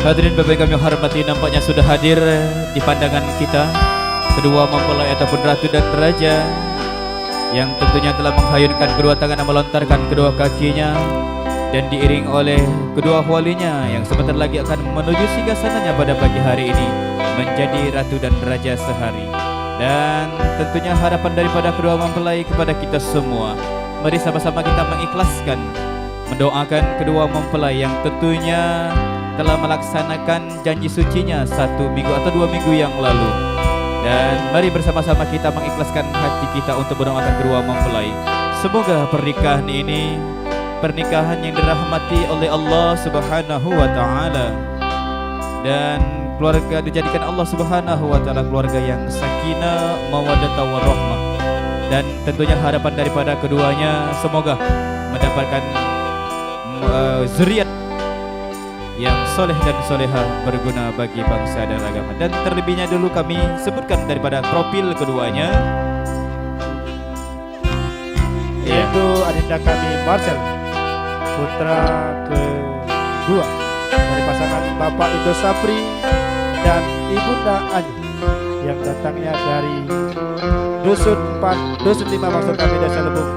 Hadirin Bapak kami hormati, nampaknya sudah hadir di pandangan kita kedua mempelai ataupun ratu dan raja yang tentunya telah menghayunkan kedua tangan dan melontarkan kedua kakinya dan diiring oleh kedua walinya yang sebentar lagi akan menuju singgasananya pada pagi hari ini menjadi ratu dan raja sehari. Dan tentunya harapan daripada kedua mempelai kepada kita semua, mari sama-sama kita mengikhlaskan mendoakan kedua mempelai yang tentunya telah melaksanakan janji sucinya 1 minggu atau 2 minggu yang lalu. Dan mari bersama-sama kita mengikhlaskan hati kita untuk mendoakan kedua mempelai. Semoga pernikahan ini pernikahan yang dirahmati oleh Allah Subhanahu wa taala dan keluarga dijadikan Allah Subhanahu wa taala keluarga yang sakinah, mawaddah warahmah. Dan tentunya harapan daripada keduanya semoga mendapatkan zuriat yang soleh dan soleha berguna bagi bangsa dan agama. Dan terlebihnya dulu kami sebutkan daripada profil keduanya, yaitu adinda kami Marcel, putra kedua dari pasangan Bapak Indo Sapri dan Ibunda Ani yang datangnya dari Dusun 4, Dusun 5 maksud kami, Desa Lebung,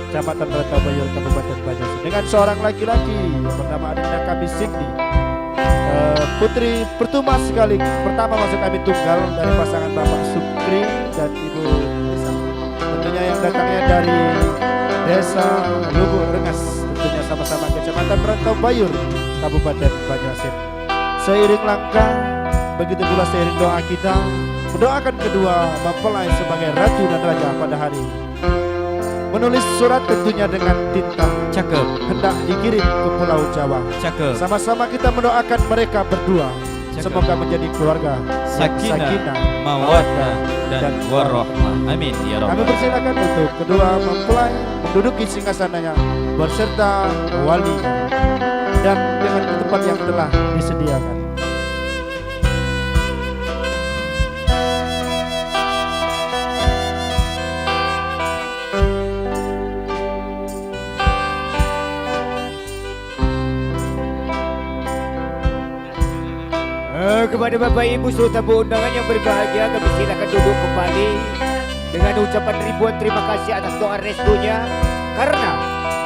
Kecamatan Ratabayur, Kabupaten Banyuwangi, dengan seorang laki-laki yang bernama adinda kami Sigdi, putri pertama sekali pertama maksud kami tunggal dari pasangan Bapak Sukri dan Ibu Desa. Tentunya yang datangnya dari Desa Lubuk Rengas, tentunya sama-sama Kecamatan Ratabayur, Kabupaten Banyuwangi. Seiring langkah, begitu pula seiring doa kita mendoakan kedua mempelai sebagai ratu dan raja pada hari ini. Menulis surat tentunya dengan tinta cakep, hendak dikirim ke Pulau Jawa. cakep, Sama-sama kita mendoakan mereka berdua cakep. semoga menjadi keluarga sakinah, mawaddah dan warahmah. Amin ya Kami rabbal. persilakan untuk kedua mempelai menduduki singgasananya berserta wali dan dengan tempat yang telah disediakan. Kepada Bapak Ibu serta tamu undangan yang berbahagia, kami silakan duduk kembali dengan ucapan ribuan terima kasih atas doa restunya, karena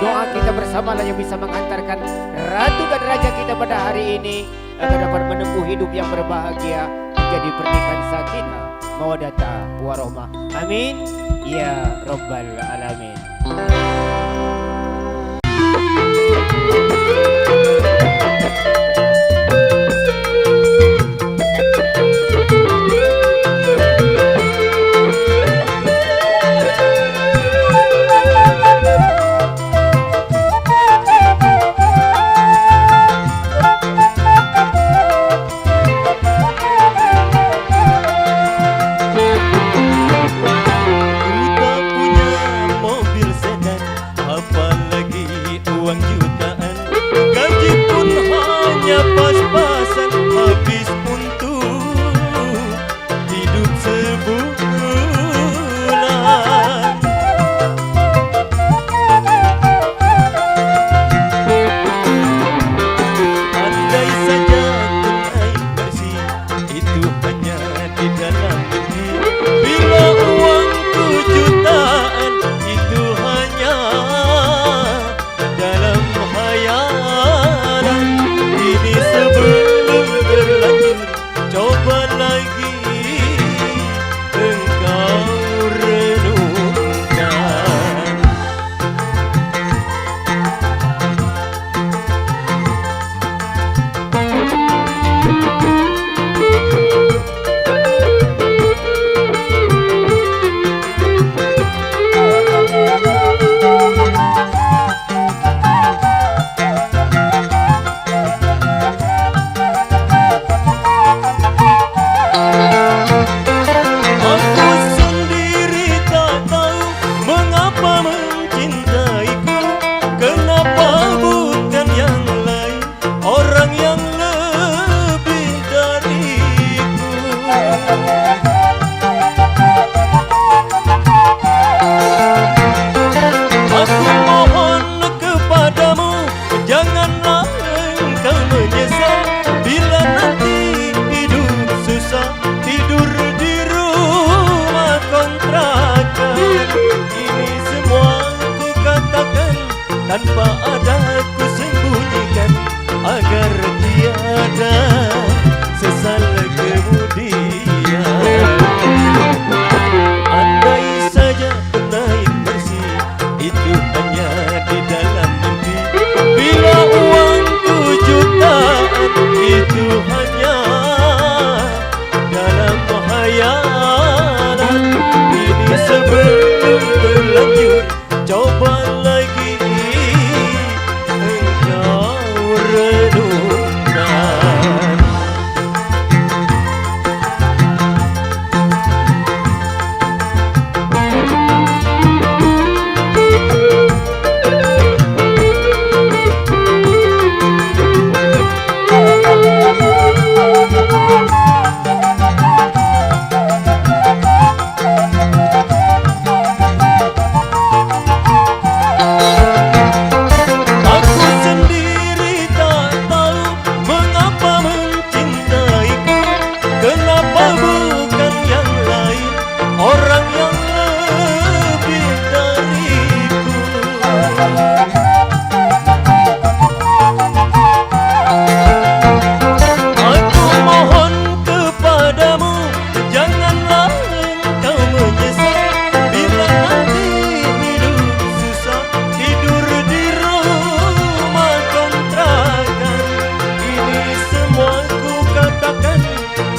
doa kita bersamalah yang bisa mengantarkan ratu dan raja kita pada hari ini agar dapat menempuh hidup yang berbahagia menjadi pernikahan sakinah, mawaddah warahmah. Amin ya rabbal alamin.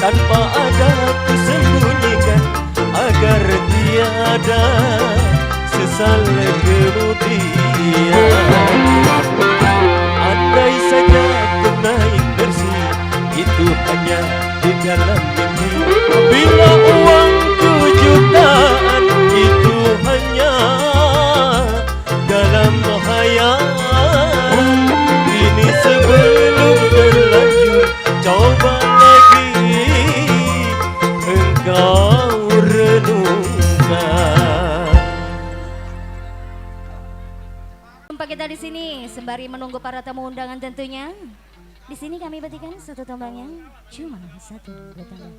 tanpa ada kusembunyikan, agar tiada sesal kemudian. Andai saja ku naik bersih, itu hanya di dalam mimpi. Bila uangku jutaan, itu hanya dalam hayalan. Ini sebelum terlanjur, coba lagi engkau renungkan. Jumpa kita di sini sembari menunggu para tamu undangan tentunya. Di sini kami batikan satu tombangnya, cuma satu datang.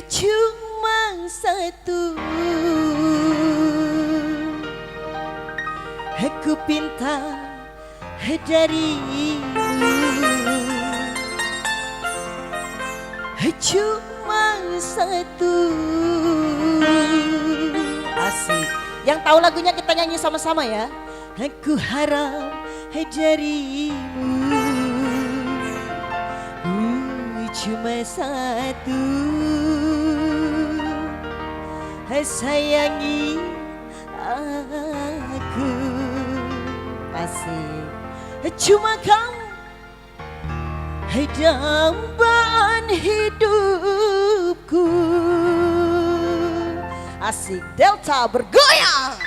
Cuma satu aku pinta darimu, cuma satu. Asik. Yang tahu lagunya kita nyanyi sama-sama ya. Aku harap darimu cuma satu, sayangi aku. Asik. Cuma kamu dambaan hidupku. Asik. Delta bergoyang.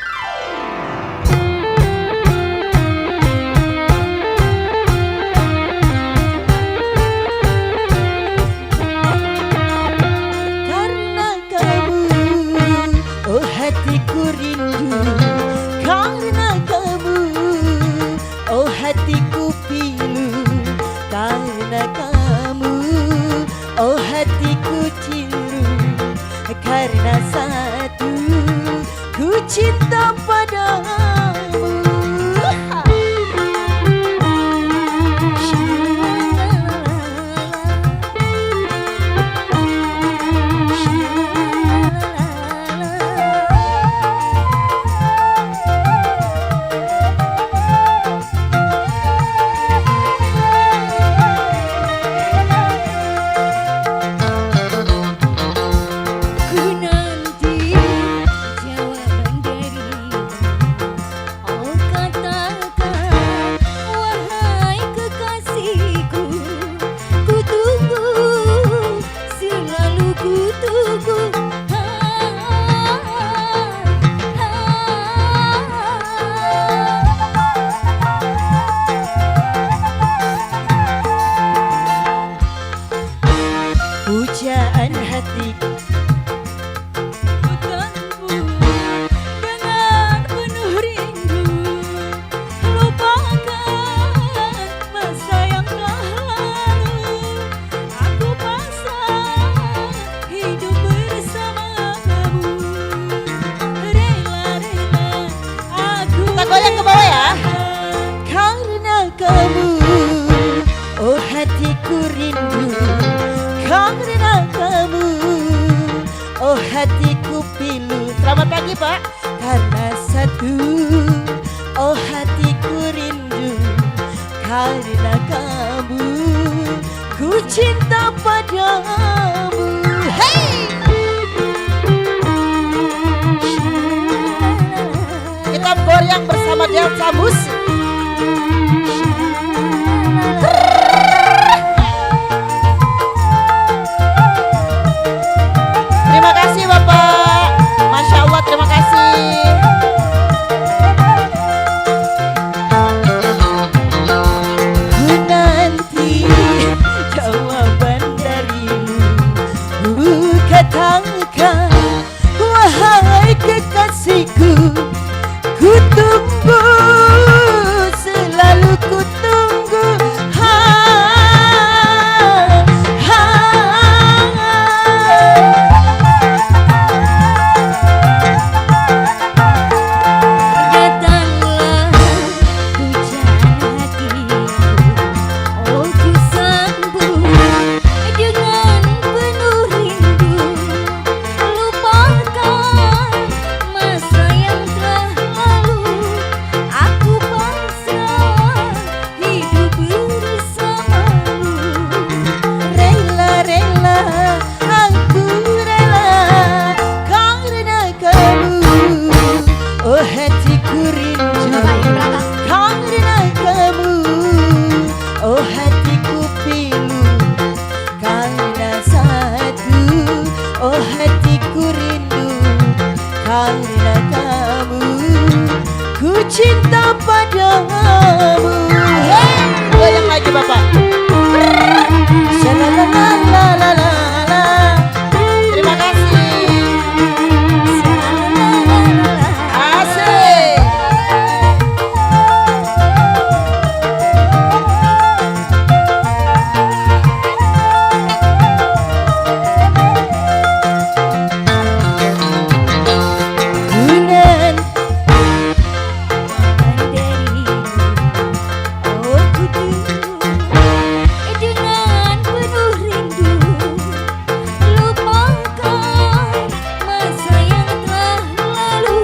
Hatiku rindu karena kamu, oh hatiku pilu karena kamu, oh hatiku ciru karena satu, ku cinta padamu. Pujaan hatiku untukmu dengan penuh rindu, lupakan masa yang lalu. Aku pasrah hidup bersamamu, rela-rela aku. Kita goyang ke bawah ya. Karena kamu, oh hatiku rindu. Karena kamu, oh hatiku pilu. Selamat pagi Pak. Karena satu, oh hatiku rindu. Karena kamu, ku cinta padamu. Hey! Kita goyang bersama Delta Musik. Terima kasih Bapak, Masya Allah, terima kasih. Ku nanti jawaban darimu, katakan wahai kekasihku, ku tunggu, selalu ku cinta padamu. Hey, goyang lagi Bapak. Shalalalalala. Terima kasih. Asik. Gunan Oh kudu dengan penuh rindu lupakan masa yang telah lalu.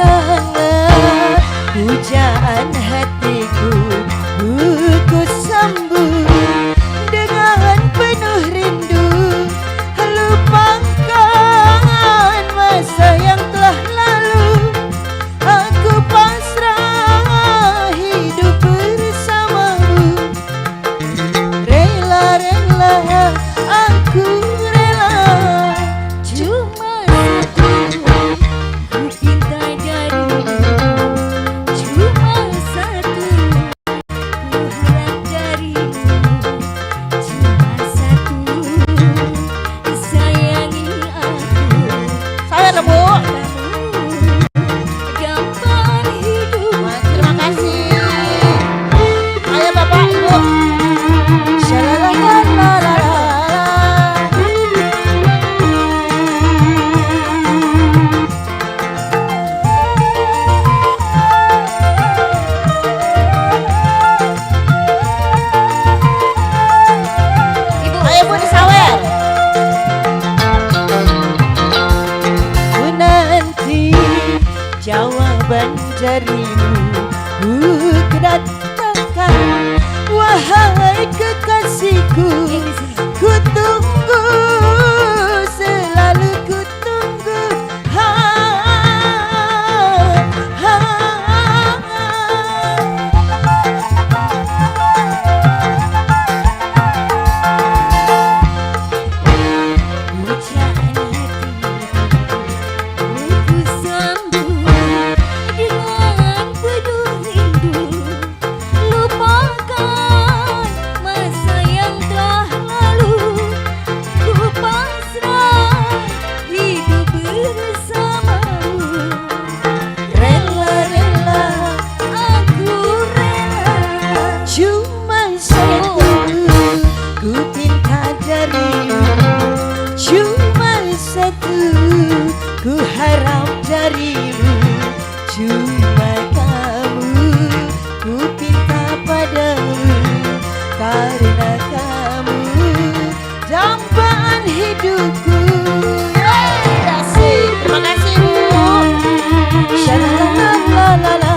Datanglah pujaan hatiku, ku sambut dengan penuh rindu. Lupakan masa yang telah lalu, aku pasrah hidup bersamamu. Rela-rela, aku rela. Cuma satu ku pinta darimu, cuma satu ku harap darimu, cuma satu sayangi aku. Saya Bu. Dapat hidup. Terima kasih. Ayo Bapak Ibu. Shalalalalala. Ibu, Ayo Bu disawer. Ku nanti jawaban darimu, kedatangkan wahai kekasihku. yang di sini. Ku tunggu, selalu ku tunggu. Ha, ha, Pujaan hatiku ku sambut dengan penuh rindu. Lupakan masa yang telah lalu, ku pasrah hidup bersamamu. rela-rela, Aku rela. cuma satu ku pinta darimu, cuma satu ku harap darimu. Cuma kamu ku pinta padamu, karena kamu dambaan hidupku. Yeay, asik. Terima kasih Bu. Shalalalalala.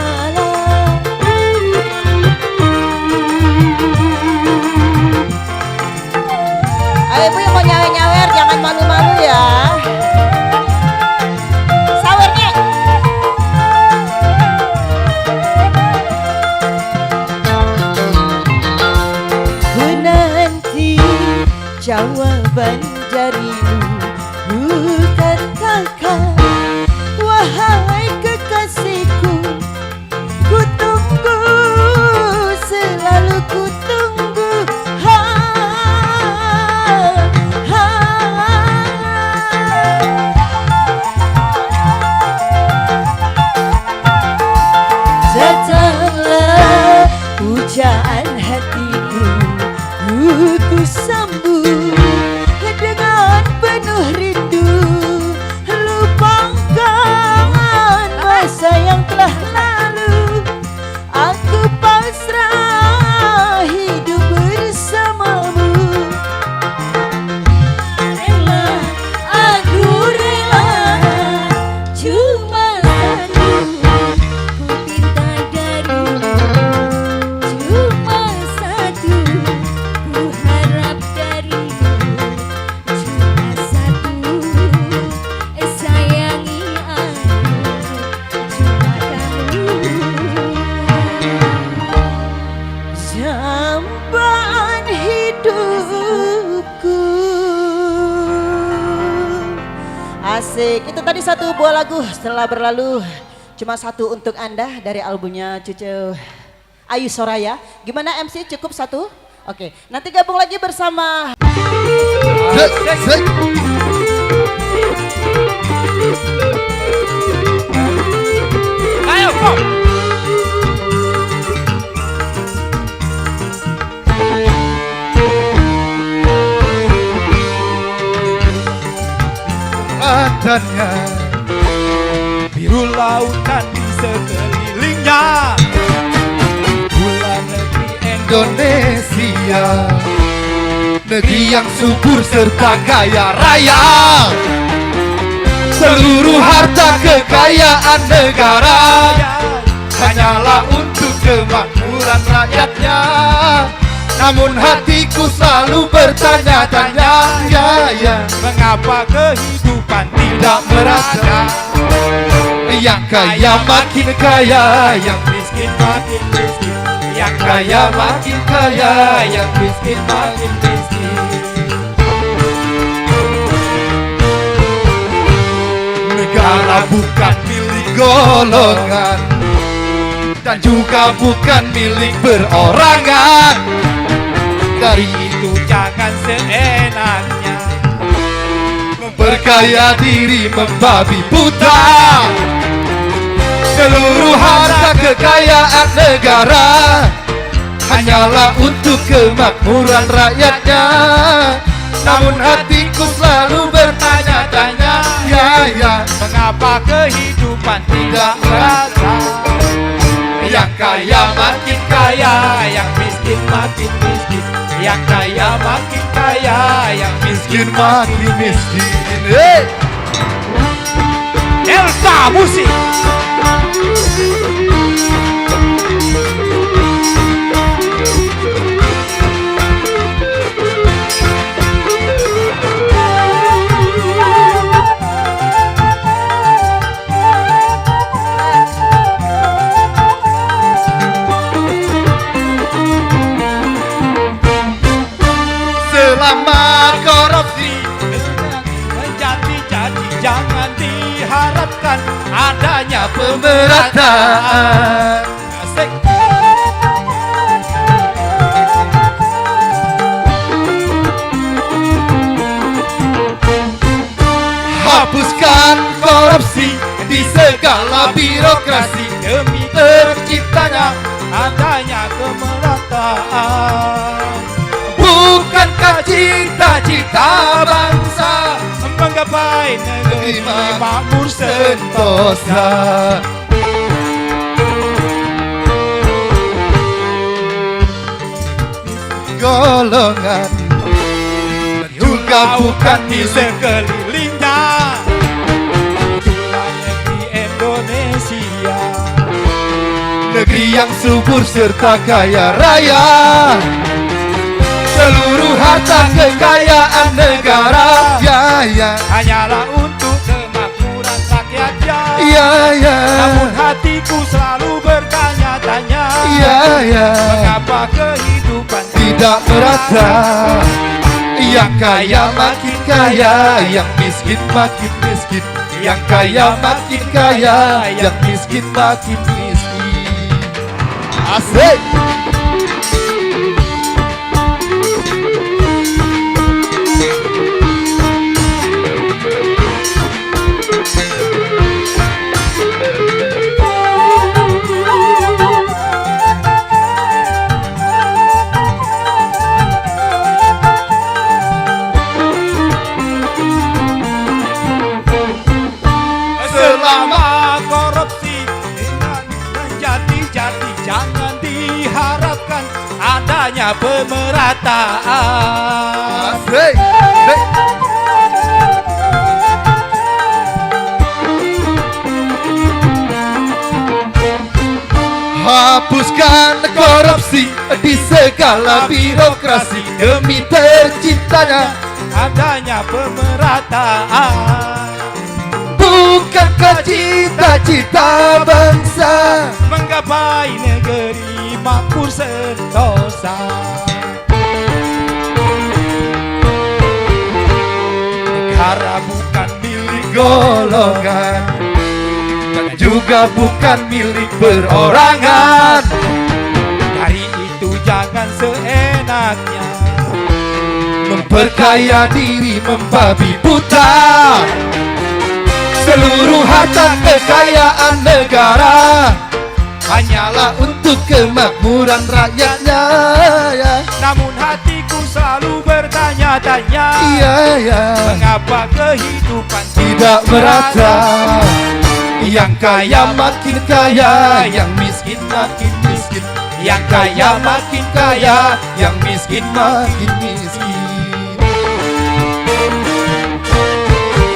Ayo Bu yang mau nyawer-nyawer jangan malu-malu ya. Sawernya. Ku nanti jawaban darimu, ku katakan wahai kekasihku. Ku tunggu, selalu ku tunggu. Ha, ha. Datanglah pujaan hatiku, ku sambut dengan penuh rindu. Lupakan masa yang telah lalu, aku pasrah hidup bersamamu. Rela, aku rela. Cuma satu ku pinta darimu, cuma satu ku harap darimu. Asik, itu tadi satu buah lagu setelah berlalu. Cuma satu untuk Anda dari albumnya Cucu Ayu Soraya. Gimana MC, cukup satu? Oke, nanti gabung lagi bersama Ayo, kok. Adanya biru lautan di sekelilingnya, bulan negeri Indonesia, negeri yang subur serta kaya raya. Seluruh harta kekayaan negara hanyalah untuk kemakmuran rakyatnya. Namun hatiku selalu bertanya-tanya, mengapa kehidupan tidak merata? Yang kaya makin kaya, yang miskin makin miskin. Yang kaya makin kaya, yang miskin makin miskin. Negara bukan milik golongan, dan juga bukan milik perorangan. Dari itu jangan seenaknya memperkaya diri membabi buta. Seluruh harta kekayaan negara hanyalah untuk kemakmuran rakyatnya. Namun hatiku selalu bertanya-tanya, mengapa kehidupan tidak merata? Yang kaya makin kaya, yang miskin makin miskin. Yang kaya makin kaya, yang miskin makin miskin. Elsa Musik. Selama korupsi menjadi-jadi, jangan diharapkan adanya pemerataan. Asik. Hapuskan korupsi di segala birokrasi demi terciptanya adanya kemerataan. Bukankah cita-cita bangsa menggapai negeri makmur sentosa? Golongan juga bukan di sekelilingnya, itulah negeri Indonesia, negeri yang subur serta kaya raya. Seluruh harta kekayaan negara hanyalah untuk kemakmuran rakyatnya. Namun hatiku selalu bertanya-tanya, mengapa kehidupan tidak merata? Yang kaya makin kaya, yang miskin makin miskin. Yang kaya makin kaya, yang miskin makin miskin. Asik. Selama korupsi dengan menjadi-jadi, jangan diharapkan adanya pemerataan. Hapuskan korupsi di segala birokrasi demi terciptanya adanya pemerataan. Bukankah cita-cita bangsa menggapai negeri makmur sentosa? Negara bukan milik golongan, dan juga bukan milik perorangan. Dari itu jangan seenaknya Memperkaya diri membabi buta seluruh harta kekayaan negara hanyalah untuk kemakmuran rakyatnya, ya. Namun hatiku selalu bertanya-tanya, Iya, ya. mengapa kehidupan Tidak merata. Yang kaya makin kaya, yang miskin makin miskin. Yang kaya makin kaya, yang miskin makin miskin.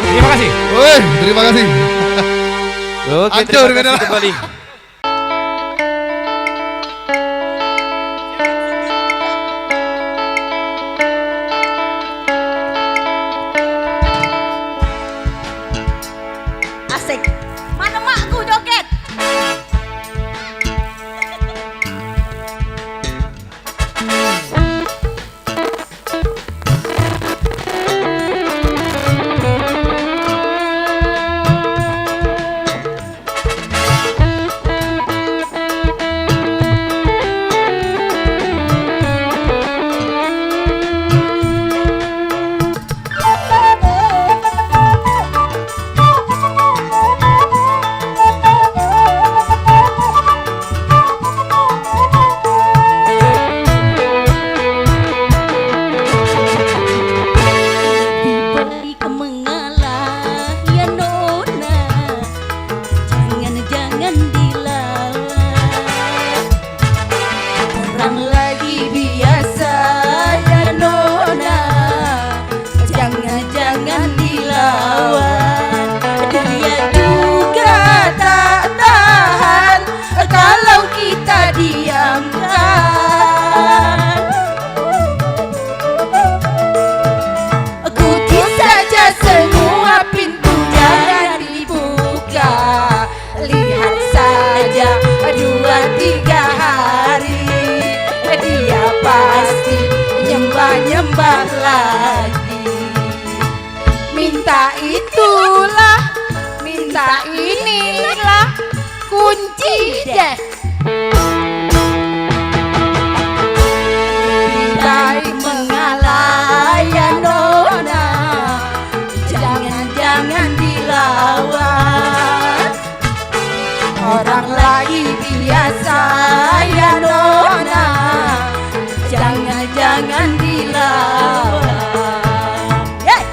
Terima kasih. Woi, terima kasih. Oke, Hancur, terima kasih kan? kembali. Asik. Mana makku joget? Dibalik mengalah ya nona, jangan dilawan. Orang lagi biasa ya nona, jangan dilawan. Dia juga tak tahan kalau kita diamkan. Kunci saja semua pintu jangan dibuka. Lihat saja 2-3 hari dia pasti nyembah lagi. Minta itulah, minta inilah, kunci deh. Bidai mengalah ya nona, jangan dilawan. Orang lagi biasa ya nona, jangan dilawan. Yeay!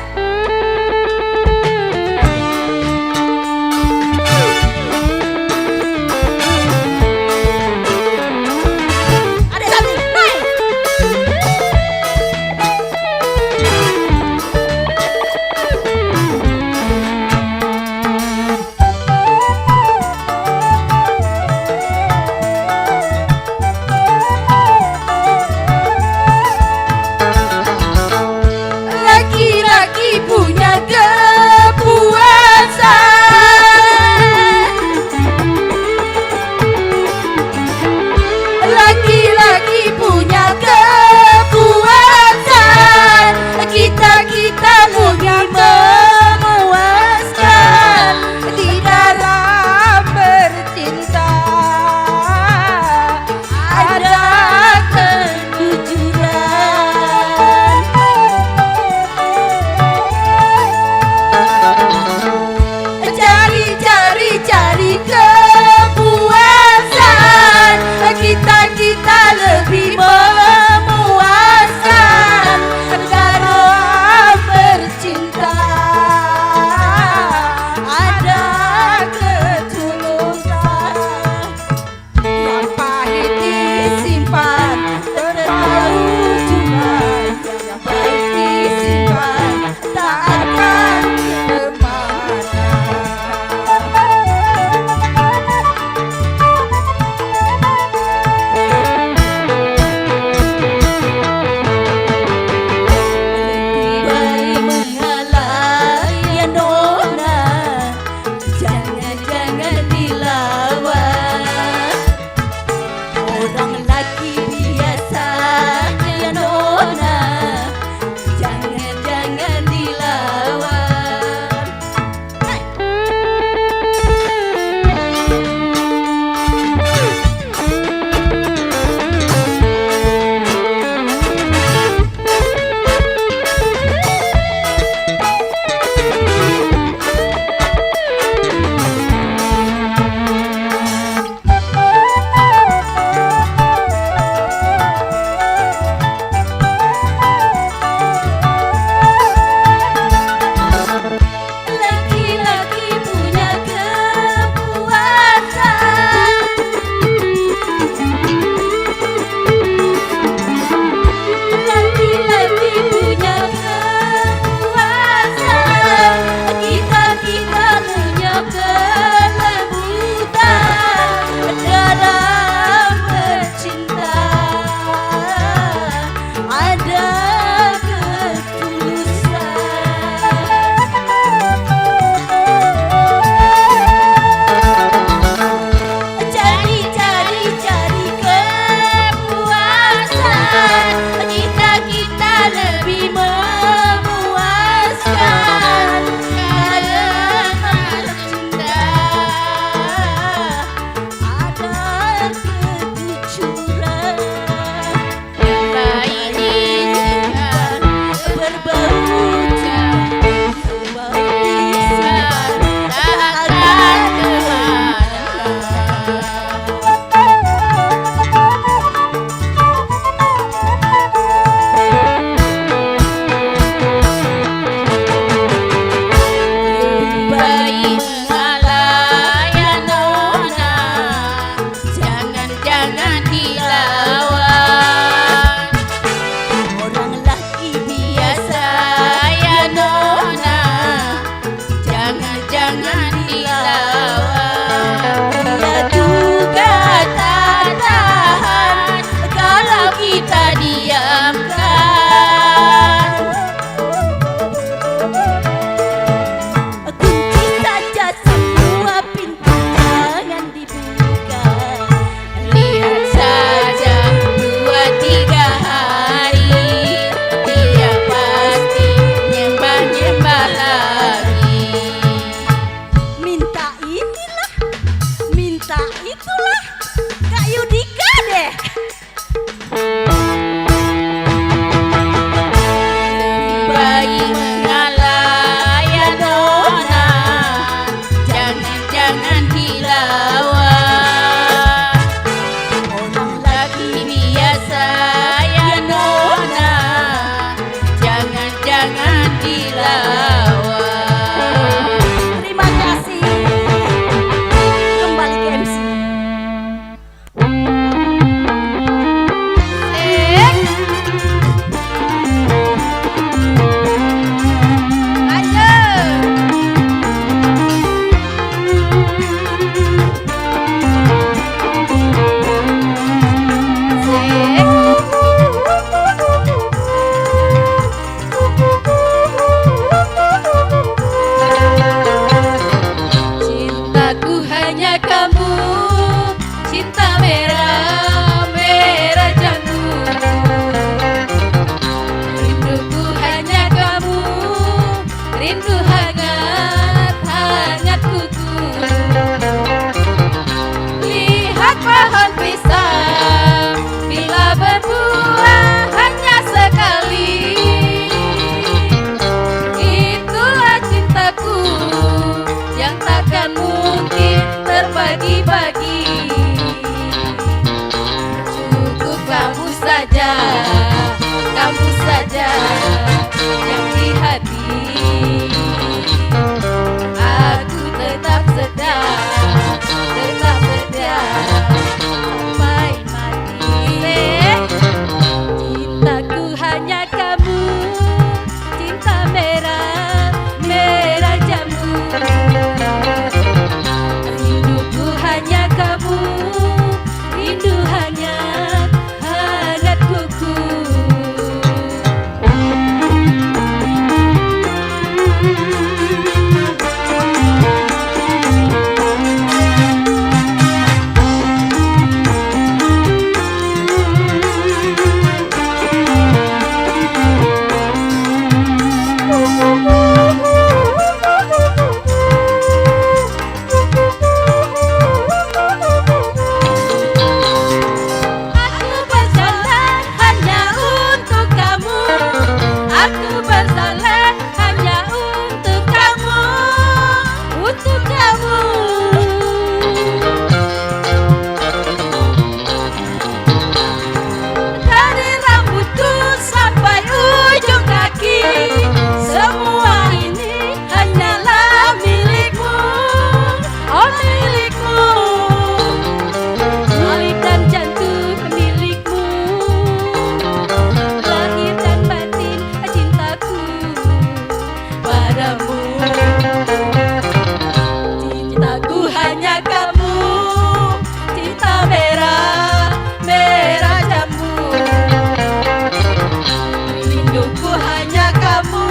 rinduku hanya kamu,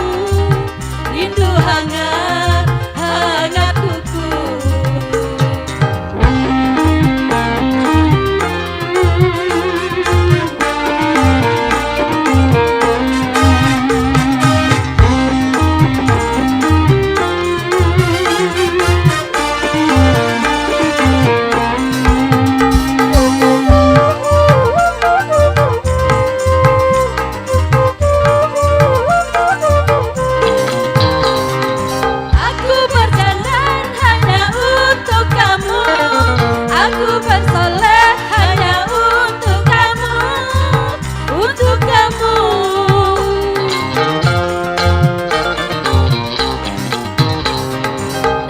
rindu hangat, hangat kuku. Aku berjalan hanya untuk kamu, aku bersoleh hanya untuk kamu, untuk kamu.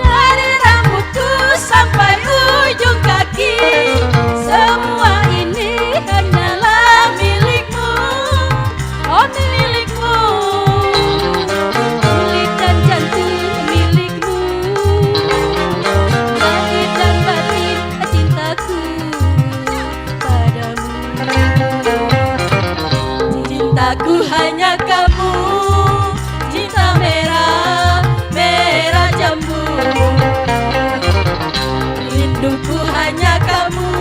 Dari rambutku sampai ujung kaki, semua ini hanyalah milikmu, oh milikmu. Kulit dan jantung milikmu, lahir dan batin cintaku padamu. Cintaku hanya kamu, cinta merah, merah jambu. Rinduku hanya kamu,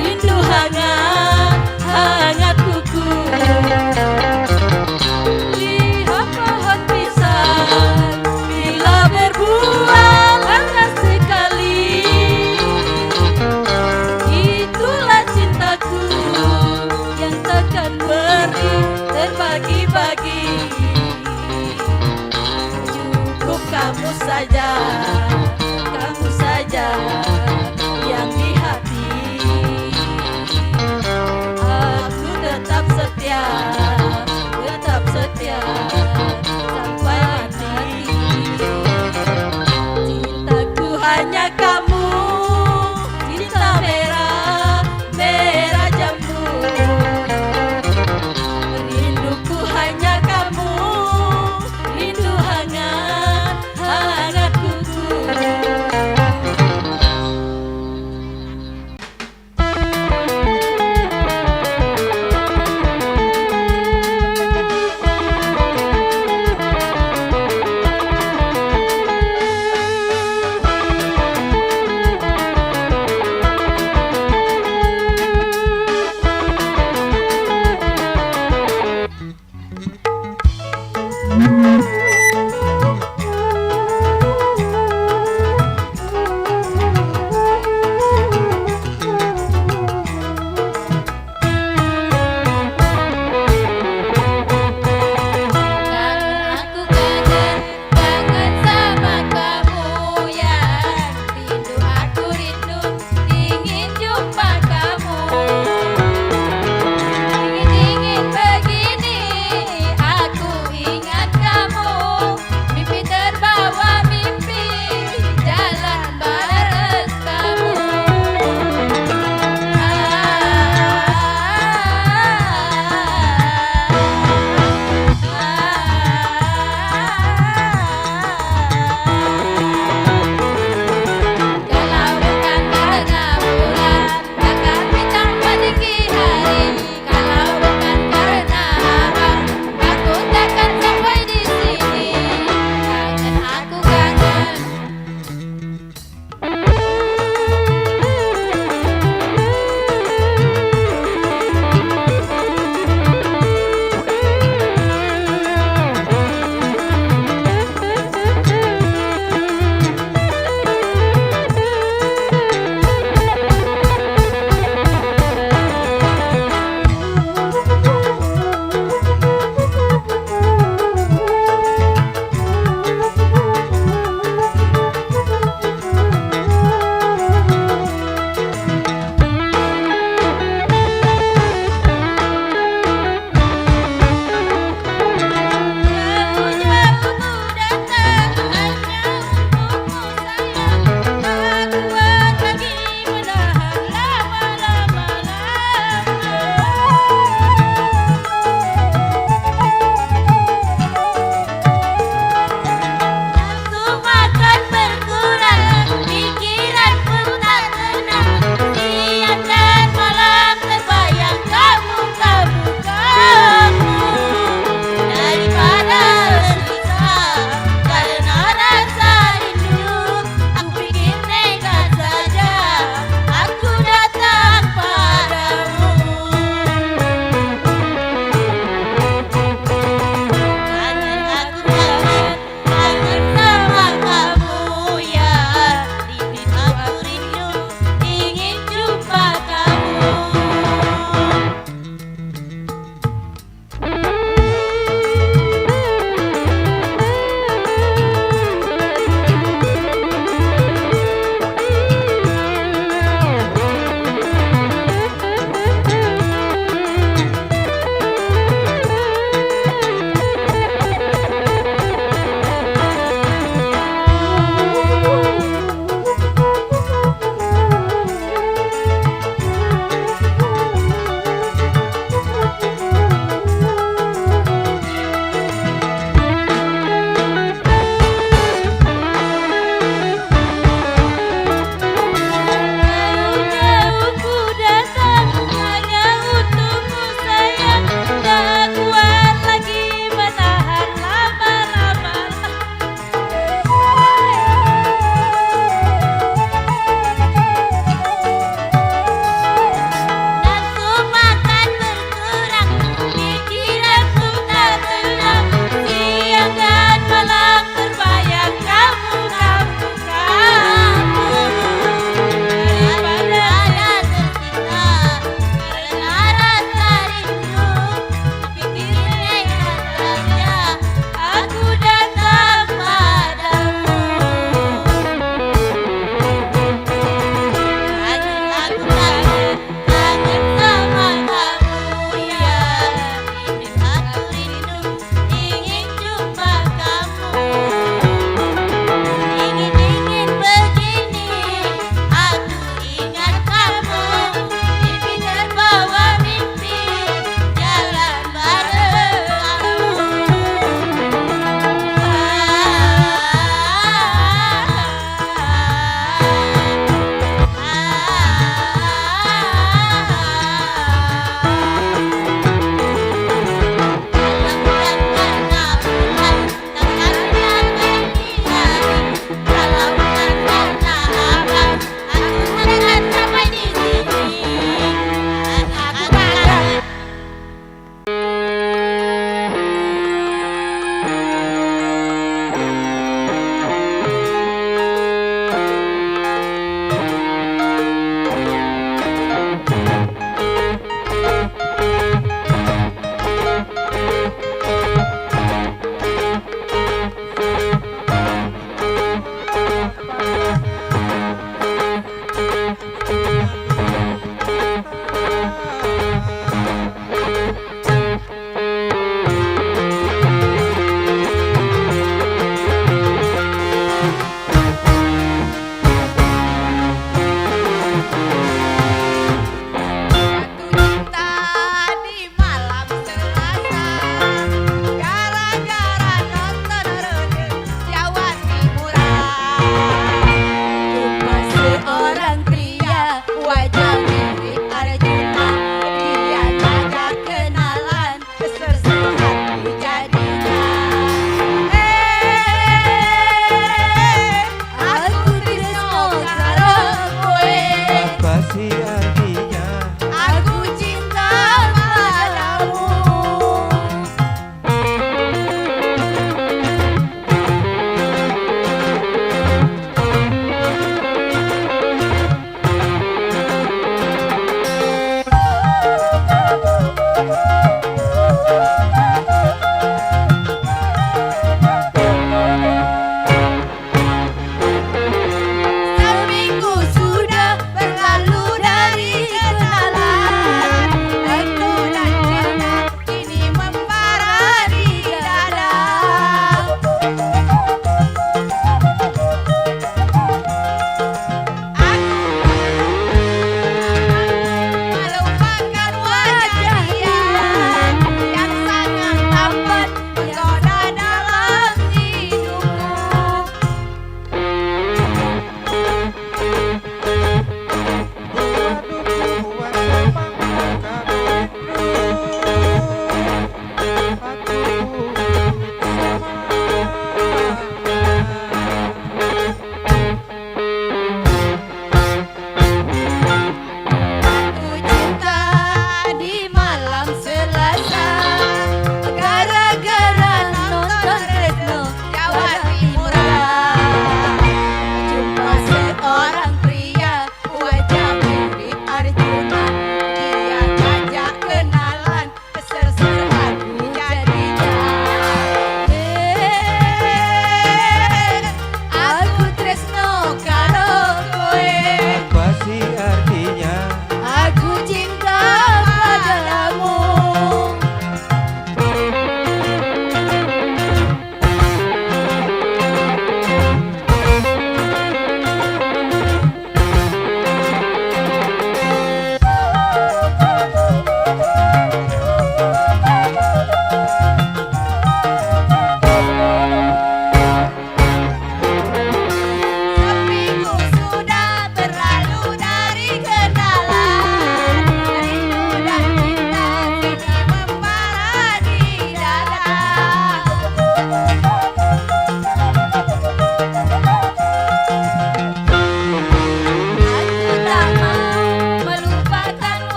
rindu hangat, hangat kuku. Lihat pohon pisang bila berbuah hangat sekali. Itulah cintaku yang takkan pergi terbagi-bagi. Cukup kamu saja yang di hati. Aku tetap setia sampai mati. Cintaku hanya kamu, cinta merah, merah jambu. Rinduku hanya kamu, rindu hangat, hangat kuku. Aku ingat kamu.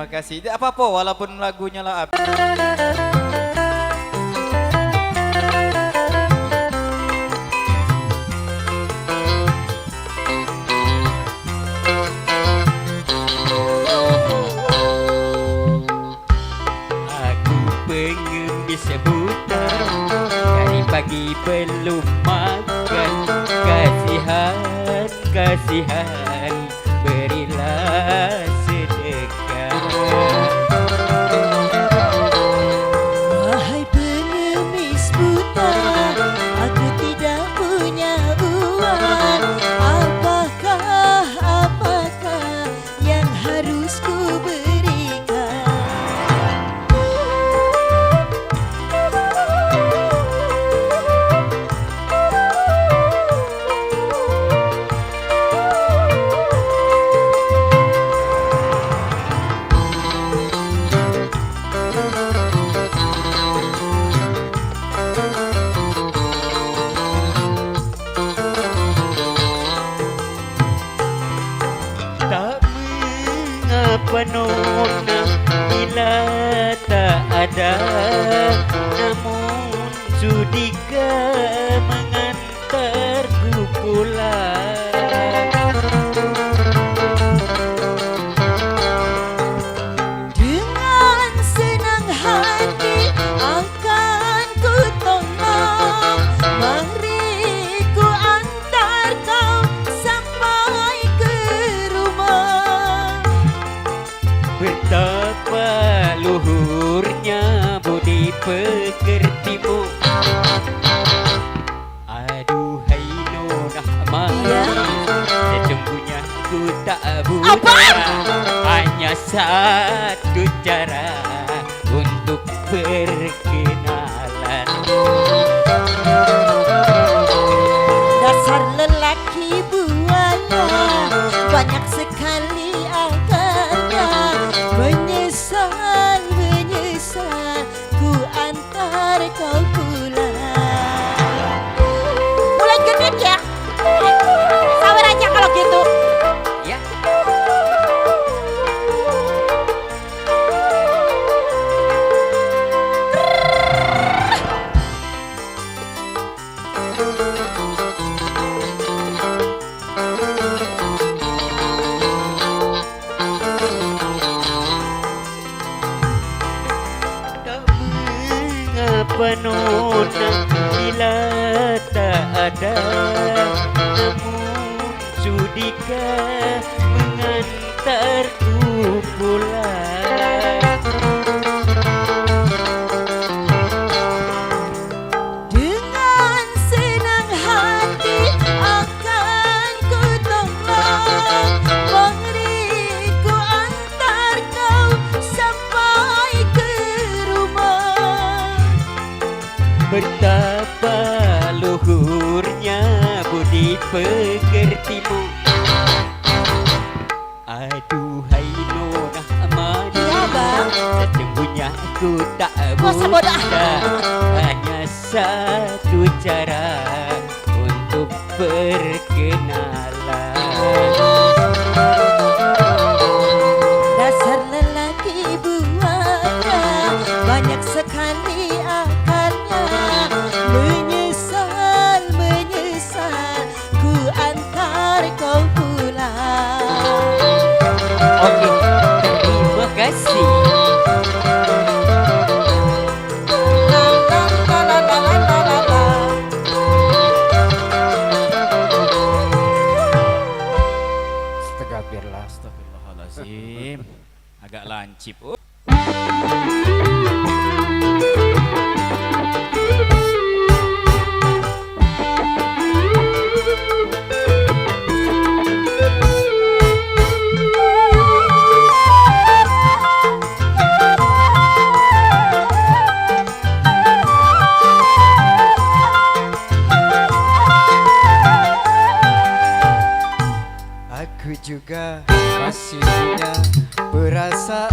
kasih. Tidak apa-apa walaupun lagunya lah apa. Aku pengemis buta, dari pagi belum makan. Kasihan, kasihan, berilah sedekah. Wahai pengemis buta, aku tidak punya uang. Apakah pekertimu. Aduhai nona manis, sesungguhnya ku tak buta. Hanya satu cara untuk berkenalan. Dasar lelaki buaya, banyak sekali akalnya. Menyesal, menyesal, ku antar kau pulang. Mulai genit ya? Sabar aja kalau gitu. Ya. Tak mengapa nona bila tak ada, namun sudikah mengantarku pulang. Dengan senang hati akan ku tolong, mari ku antar kau sampai ke rumah. Betapa luhurnya budi pekertimu. Aduhai nona manis, Iya, Bang. sesungguhnya ku tak Gak usah bodoh. buta. Hanya satu cara untuk berkenalan. Dasar lelaki buaya, banyak sekali akalnya. Menyesal, menyesal, ku antar kau pulang. Oke, terima kasih. La, la, la, la, la, la, la, la, la. Astagfirullah. Astagfirullahaladzim. Agak lancip. Aku juga masih punya perasaan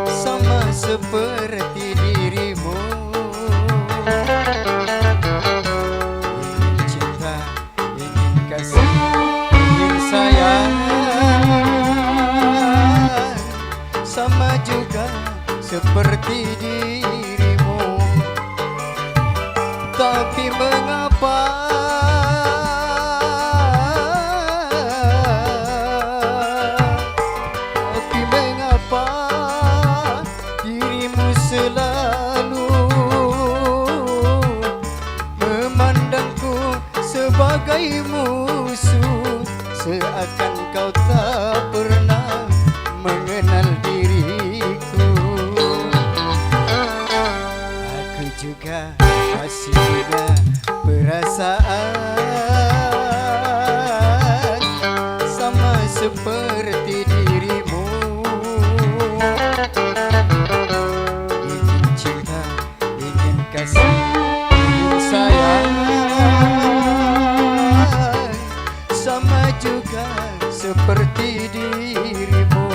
sama seperti dirimu. Ingin cinta, ingin kasih, ingin sayang, sama juga seperti dirimu. Tapi mengapa dirimu selalu memandangku sebagai musuh, seakan kau tak pernah mengenal diriku. Aku juga masih punya perasaan sama seperti dirimu. Ingin cinta, ingin kasih, ingin sayang, sama juga seperti dirimu.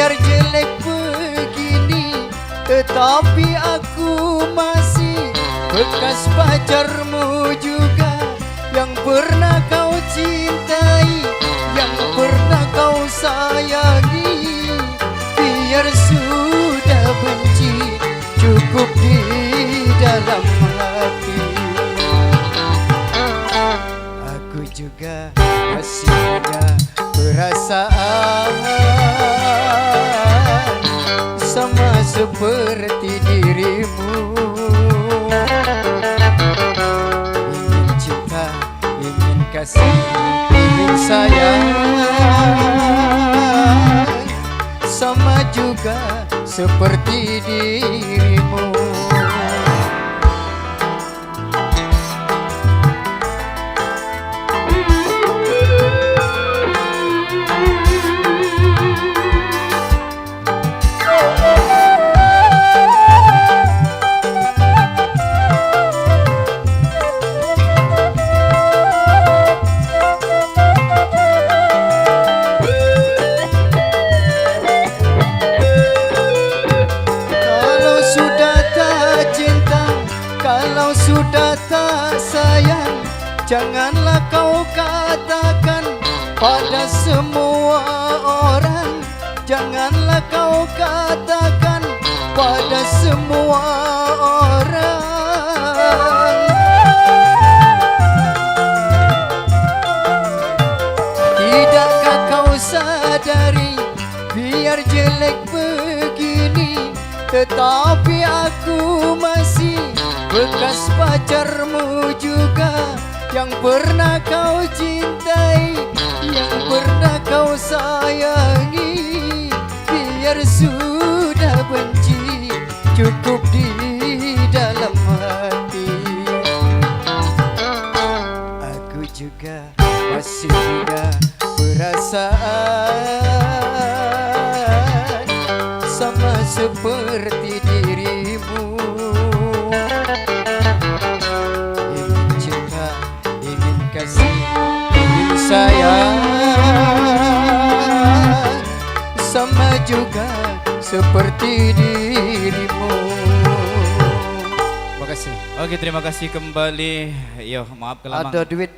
biar jelek begini, tetapi aku masih bekas pacarmu juga, yang pernah kau cintai, yang pernah kau sayangi. Biar sudah benci, cukup di dalam hati. Aku juga masih punya perasaan sama seperti dirimu. Ingin cinta, ingin kasih, ingin sayang, sama juga seperti dirimu. Kalau sudah tak sayang, janganlah kau katakan pada semua orang. Janganlah kau katakan pada semua orang. Tidakkah kau sadari, biar jelek begini, tetapi aku masih bekas pacarmu juga, yang pernah kau cintai, yang pernah kau sayangi. Biar sudah benci, cukup di dalam hati. Aku juga masih punya perasaan sama seperti dirimu. Ingin cinta, ingin kasih, ingin sayang, sama juga seperti dirimu. Terima kasih. Oke, terima kasih kembali. Yo, maaf kalau Ada duit